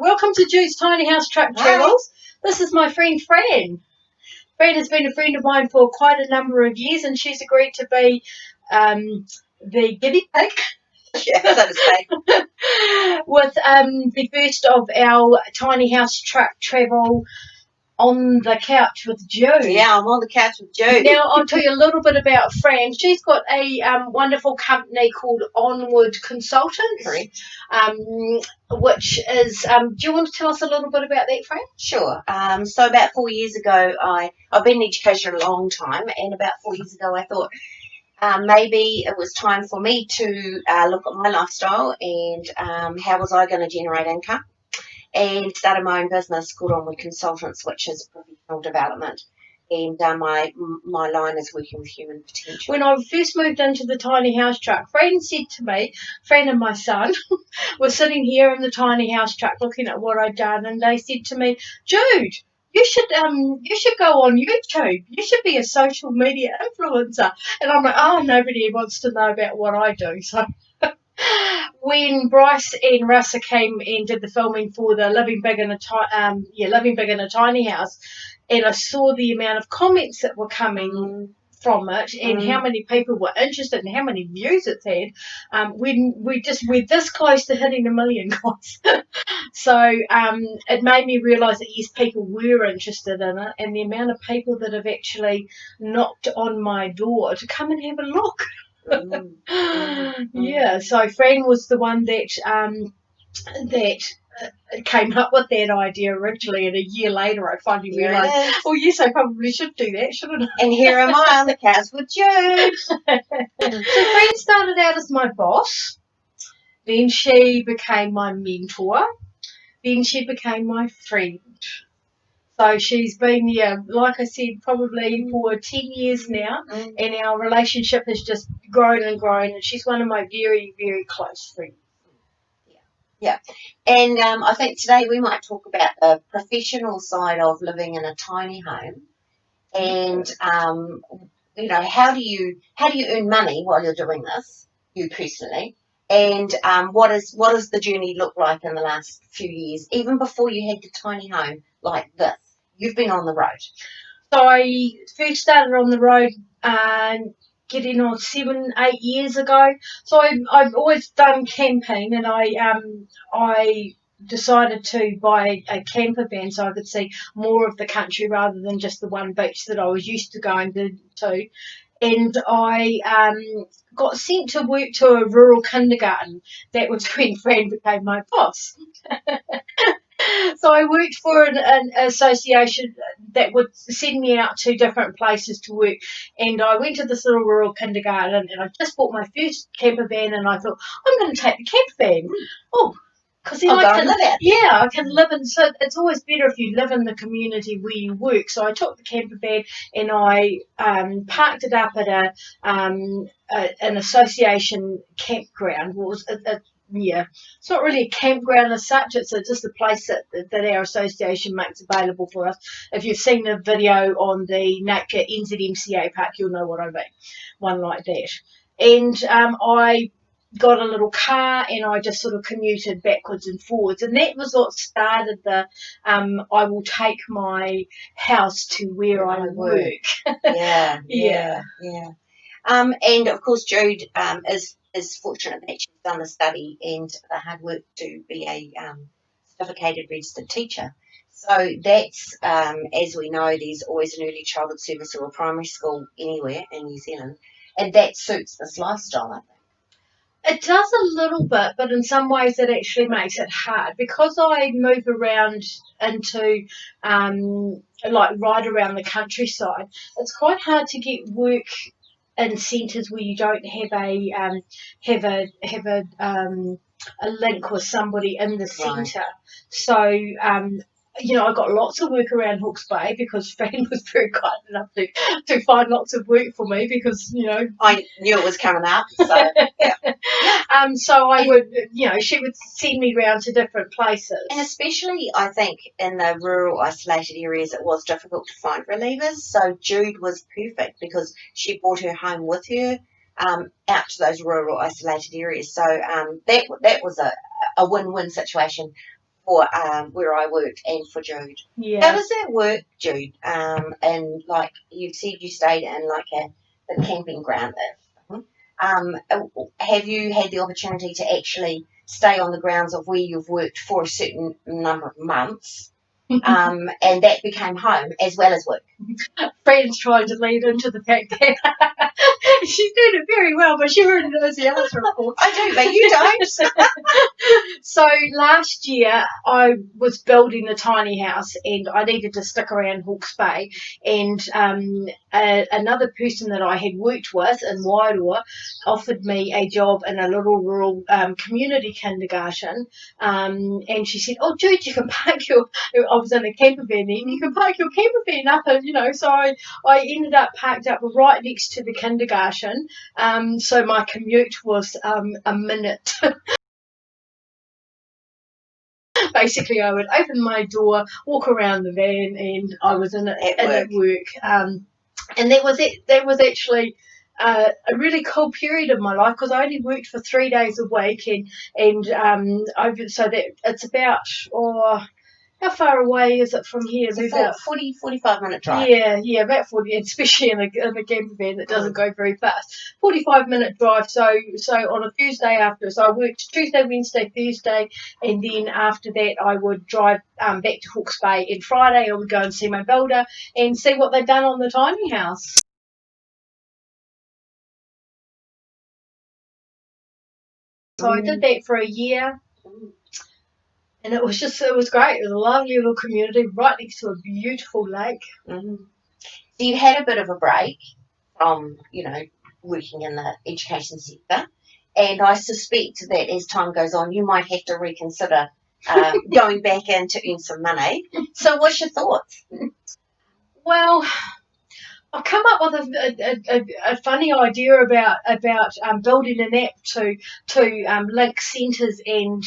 Welcome to Jude's Tiny House Truck Travels. This is my friend Fran. Fran has been a friend of mine for quite a number of years, and she's agreed to be the guinea pig. Yeah, so to say. With the first of our Tiny House Truck Travel on the couch with Jude. Yeah, I'm on the couch with Jude. Now, I'll tell you a little bit about Fran. She's got a wonderful company called Onward Consultants. Correct. Which is, do you want to tell us a little bit about that, Fran? Sure. So about 4 years ago, I've been in education a long time, and about 4 years ago I thought maybe it was time for me to look at my lifestyle and how was I going to generate income, and started my own business called Onward Consultants, which is professional development. And my line is working with human potential. When I first moved into the tiny house truck, Fran said to me, Fran and my son were sitting here in the tiny house truck looking at what I'd done, and they said to me, Jude, you should go on YouTube. You should be a social media influencer. And I'm like, oh, nobody wants to know about what I do. So when Bryce and Russa came and did the filming for the Living Big in a Tiny House, and I saw the amount of comments that were coming from it, and how many people were interested and how many views it's had, we're this close to hitting 1 million, guys. So it made me realise that yes, people were interested in it, and the amount of people that have actually knocked on my door to come and have a look. Yeah, so Fran was the one that came up with that idea originally, and a year later I finally realised, oh yes, I probably should do that, shouldn't I? And here am I on the couch with Jude. So Fran started out as my boss, then she became my mentor, then she became my friend. So she's been here, like I said, probably for 10 years now, and our relationship has just grown and grown, and she's one of my very, very close friends. Yeah, and I think today we might talk about the professional side of living in a tiny home, and how do you earn money while you're doing this, you personally, and what does the journey look like in the last few years, even before you had the tiny home like this? You've been on the road. So I first started on the road getting on 7-8 years ago. So I've always done camping, and I decided to buy a camper van so I could see more of the country rather than just the one beach that I was used to going to. And I got sent to work to a rural kindergarten. That was when Fran became my boss. So I worked for an association that would send me out to different places to work, and I went to this little rural kindergarten, and I just bought my first camper van, and I thought, I'm going to take the camper van. Oh, because then I can live in. So it's always better if you live in the community where you work. So I took the camper van and I parked it up at an association campground. It's not really a campground as such. It's just a place that our association makes available for us. If you've seen the video on the Nature NZMCA park, you'll know what I mean. One like that. And I got a little car, and I just sort of commuted backwards and forwards, and that was what started the I will take my house to where I work. Yeah. And of course Jude is fortunate that she's done the study and the hard work to be a certificated registered teacher. So that's, as we know, there's always an early childhood service or a primary school anywhere in New Zealand, and that suits this lifestyle, I think. It does a little bit, but in some ways it actually makes it hard because I move around into right around the countryside. It's quite hard to get work in centres where you don't have a link with somebody in the centre. Right. So I got lots of work around Hawke's Bay because Fran was very kind enough to find lots of work for me because, I knew it was coming up. So, yeah. So I would, she would send me around to different places. And especially, I think, in the rural isolated areas, it was difficult to find relievers. So Jude was perfect because she brought her home with her out to those rural isolated areas. So that was a win-win situation for where I worked and for Jude. Yeah. How does that work, Jude? And like you said, you stayed in like the camping ground. Have you had the opportunity to actually stay on the grounds of where you've worked for a certain number of months, and that became home as well as work? Fran's trying to lead into the fact that she's doing it very well, but she already knows the answer, of course. I do, but you don't. So last year I was building a tiny house and I needed to stick around Hawke's Bay, and another person that I had worked with in Wairoa offered me a job in a little rural community kindergarten, and she said, "Oh, Jude, you can park your..." I was in a camper van then. "You can park your camper van up," and so I ended up parked up right next to the kindergarten, so my commute was a minute. Basically, I would open my door, walk around the van, and I was in it at work. And that was it. That was actually a really cool period of my life because I only worked for 3 days a week, and so that it's about how far away is it from here? It's about 45-minute drive. Yeah, about 40, especially in a camper van that doesn't go very fast. 45-minute drive. So on a Tuesday after, so I worked Tuesday, Wednesday, Thursday, and then after that I would drive back to Hawke's Bay. And Friday I would go and see my builder and see what they'd done on the tiny house. So I did that for a year. And it was great. It was a lovely little community right next to a beautiful lake. Mm-hmm. So you had a bit of a break from, working in the education sector. And I suspect that as time goes on, you might have to reconsider going back in to earn some money. So what's your thoughts? Well, I've come up with a funny idea about building an app to link centres and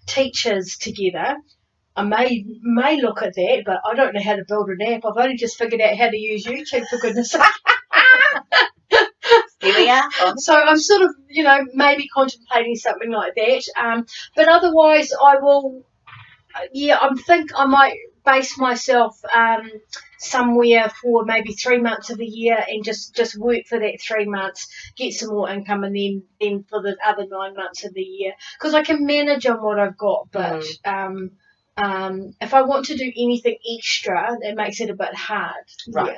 teachers together. I may look at that, but I don't know how to build an app. I've only just figured out how to use YouTube, for goodness sake. There we are. So I'm sort of, maybe contemplating something like that. But otherwise, I will. Yeah, I might base myself somewhere for maybe 3 months of the year and just work for that 3 months, get some more income, and then for the other 9 months of the year, because I can manage on what I've got. But if I want to do anything extra, that makes it a bit hard. Right.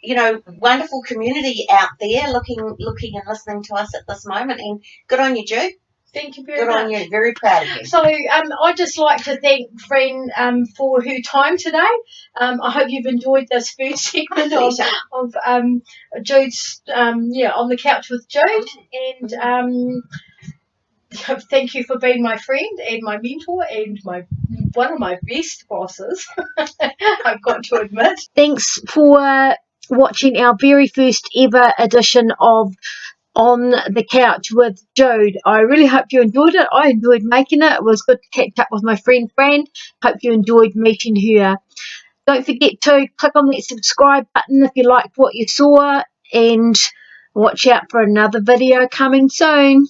Yeah. Wonderful community out there looking and listening to us at this moment, and good on you, Jude. Thank you very much. Good on you. Very proud of you. So I'd just like to thank Fran for her time today. I hope you've enjoyed this first segment of Jude's on the couch with Jude, and thank you for being my friend and my mentor and one of my best bosses. I've got to admit. Thanks for watching our very first ever edition of On the Couch with Jude. I really hope you enjoyed it. I enjoyed making it. It was good to catch up with my friend Fran. Hope you enjoyed meeting her. Don't forget to click on that subscribe button if you liked what you saw, and watch out for another video coming soon.